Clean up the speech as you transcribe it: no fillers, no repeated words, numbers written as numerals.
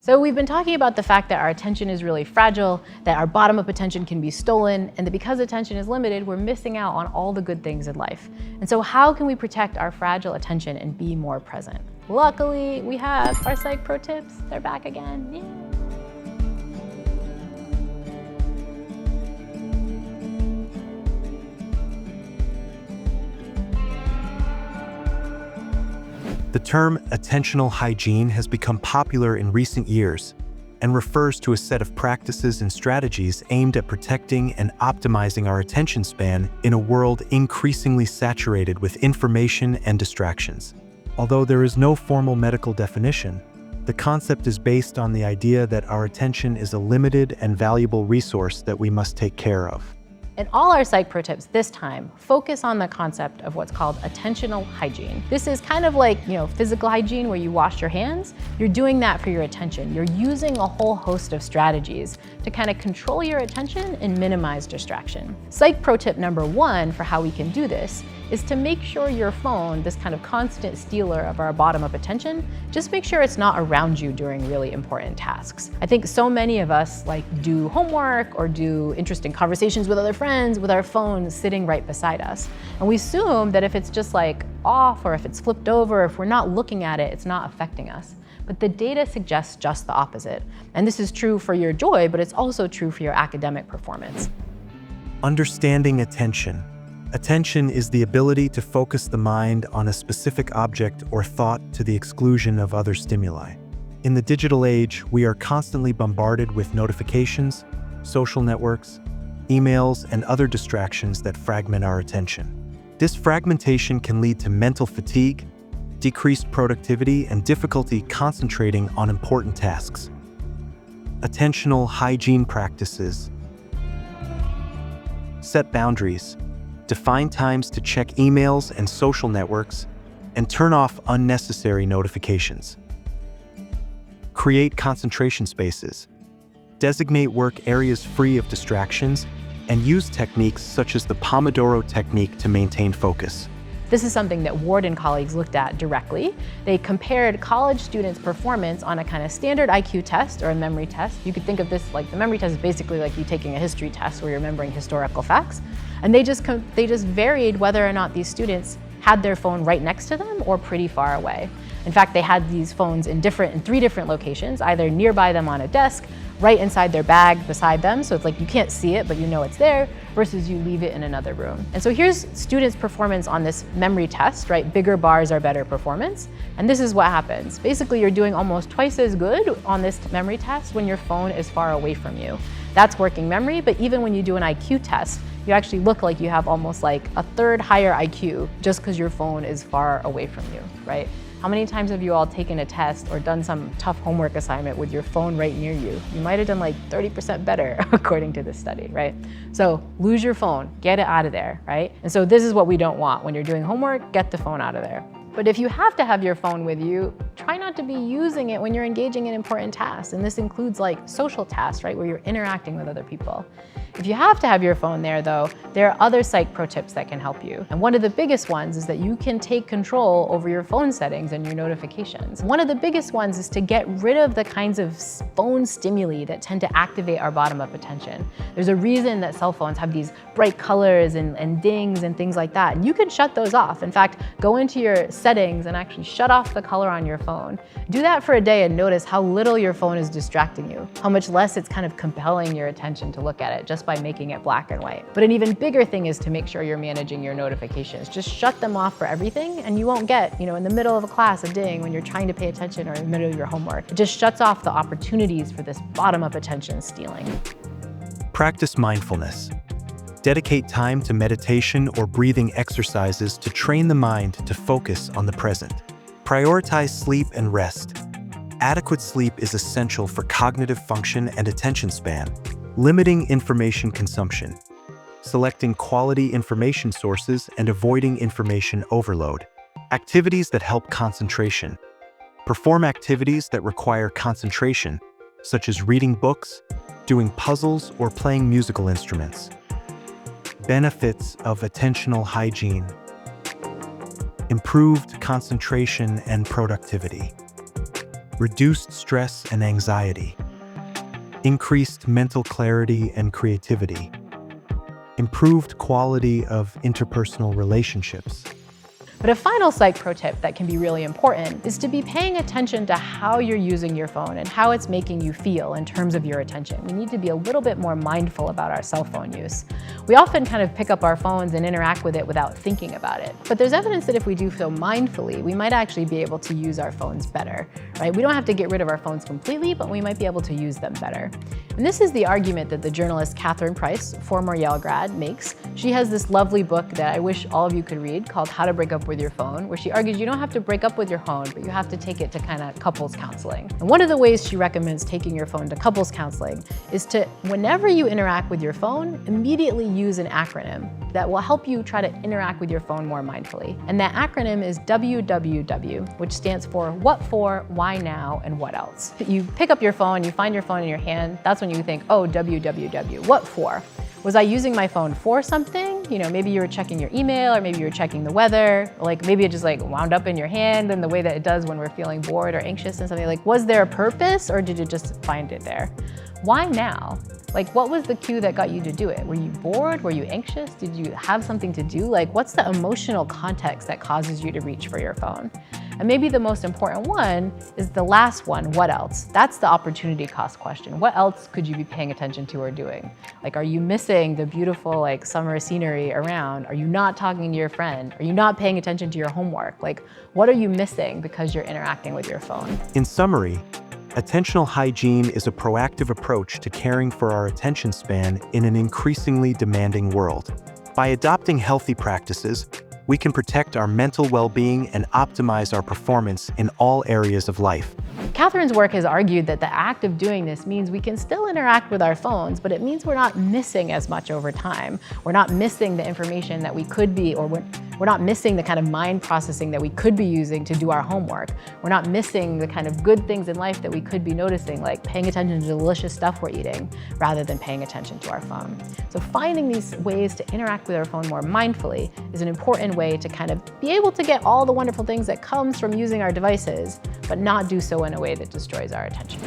So we've been talking about the fact that our attention is really fragile, that our bottom-up attention can be stolen, and that because attention is limited, we're missing out on all the good things in life. And so how can we protect our fragile attention and be more present? Luckily, we have our Psych Pro Tips. They're back again. Yay. The term attentional hygiene has become popular in recent years and refers to a set of practices and strategies aimed at protecting and optimizing our attention span in a world increasingly saturated with information and distractions. Although there is no formal medical definition, the concept is based on the idea that our attention is a limited and valuable resource that we must take care of. In all our Psych Pro Tips this time, focus on the concept of what's called attentional hygiene. This is kind of like, physical hygiene where you wash your hands. You're doing that for your attention. You're using a whole host of strategies to kind of control your attention and minimize distraction. Psych Pro Tip number 1 for how we can do this is to make sure your phone, this kind of constant stealer of our bottom-up attention, just make sure it's not around you during really important tasks. I think so many of us do homework or do interesting conversations with other friends with our phone sitting right beside us. And we assume that if it's just off or if it's flipped over, if we're not looking at it, it's not affecting us. But the data suggests just the opposite. And this is true for your joy, but it's also true for your academic performance. Understanding attention. Attention is the ability to focus the mind on a specific object or thought to the exclusion of other stimuli. In the digital age, we are constantly bombarded with notifications, social networks, emails, and other distractions that fragment our attention. This fragmentation can lead to mental fatigue, decreased productivity, and difficulty concentrating on important tasks. Attentional hygiene practices. Set boundaries. Define times to check emails and social networks, and turn off unnecessary notifications. Create concentration spaces. Designate work areas free of distractions, and use techniques such as the Pomodoro technique to maintain focus. This is something that Ward and colleagues looked at directly. They compared college students' performance on a kind of standard IQ test or a memory test. You could think of this the memory test is basically like you taking a history test where you're remembering historical facts. And they just varied whether or not these students had their phone right next to them or pretty far away. In fact, they had these phones in 3 different locations, either nearby them on a desk, right inside their bag beside them, so it's like you can't see it, but you know it's there, versus you leave it in another room. And so here's students' performance on this memory test, right? Bigger bars are better performance. And this is what happens. Basically, you're doing almost twice as good on this memory test when your phone is far away from you. That's working memory, but even when you do an IQ test, you actually look like you have almost a third higher IQ just because your phone is far away from you, right? How many times have you all taken a test or done some tough homework assignment with your phone right near you? You might have done 30% better according to this study, right? So lose your phone, get it out of there, right? And so this is what we don't want. When you're doing homework, get the phone out of there. But if you have to have your phone with you, try not to be using it when you're engaging in important tasks. And this includes social tasks, right, where you're interacting with other people. If you have to have your phone there though, there are other Psych Pro Tips that can help you. And one of the biggest ones is that you can take control over your phone settings and your notifications. One of the biggest ones is to get rid of the kinds of phone stimuli that tend to activate our bottom-up attention. There's a reason that cell phones have these bright colors and dings and things like that. And you can shut those off. In fact, go into your settings and actually shut off the color on your phone. Do that for a day and notice how little your phone is distracting you, how much less it's kind of compelling your attention to look at it just by making it black and white. But an even bigger thing is to make sure you're managing your notifications. Just shut them off for everything and you won't get, in the middle of a class, a ding when you're trying to pay attention or in the middle of your homework. It just shuts off the opportunities for this bottom-up attention stealing. Practice mindfulness. Dedicate time to meditation or breathing exercises to train the mind to focus on the present. Prioritize sleep and rest. Adequate sleep is essential for cognitive function and attention span. Limiting information consumption. Selecting quality information sources and avoiding information overload. Activities that help concentration. Perform activities that require concentration, such as reading books, doing puzzles, or playing musical instruments. Benefits of attentional hygiene. Improved concentration and productivity. reduced stress and anxiety, increased mental clarity and creativity, improved quality of interpersonal relationships. But a final psych pro tip that can be really important is to be paying attention to how you're using your phone and how it's making you feel in terms of your attention. We need to be a little bit more mindful about our cell phone use. We often kind of pick up our phones and interact with it without thinking about it. But there's evidence that if we do so mindfully, we might actually be able to use our phones better, right? We don't have to get rid of our phones completely, but we might be able to use them better. And this is the argument that the journalist Catherine Price, former Yale grad, makes. She has this lovely book that I wish all of you could read called How to Break Up with Your Phone, where she argues you don't have to break up with your phone, but you have to take it to kind of couples counseling. And one of the ways she recommends taking your phone to couples counseling is to, whenever you interact with your phone, immediately use an acronym that will help you try to interact with your phone more mindfully. And that acronym is WWW, which stands for what for, why now, and what else. You pick up your phone, you find your phone in your hand, that's when you think, oh, WWW, what for? Was I using my phone for something? You know, maybe you were checking your email, or maybe you were checking the weather, like maybe it just like wound up in your hand in the way that it does when we're feeling bored or anxious and something. Like, was there a purpose, or did you just find it there? Why now? Like, what was the cue that got you to do it? Were you bored? Were you anxious? Did you have something to do? Like, what's the emotional context that causes you to reach for your phone? And maybe the most important one is the last one, what else? That's the opportunity cost question. What else could you be paying attention to or doing? Like, are you missing the beautiful like summer scenery around? Are you not talking to your friend? Are you not paying attention to your homework? Like, what are you missing because you're interacting with your phone? In summary, attentional hygiene is a proactive approach to caring for our attention span in an increasingly demanding world. By adopting healthy practices, we can protect our mental well-being and optimize our performance in all areas of life. Catherine's work has argued that the act of doing this means we can still interact with our phones, but it means we're not missing as much over time. We're not missing the information that we could be, or we're not missing the kind of mind processing that we could be using to do our homework. We're not missing the kind of good things in life that we could be noticing, like paying attention to delicious stuff we're eating, rather than paying attention to our phone. So finding these ways to interact with our phone more mindfully is an important way to kind of be able to get all the wonderful things that comes from using our devices, but not do so in a way that destroys our attention.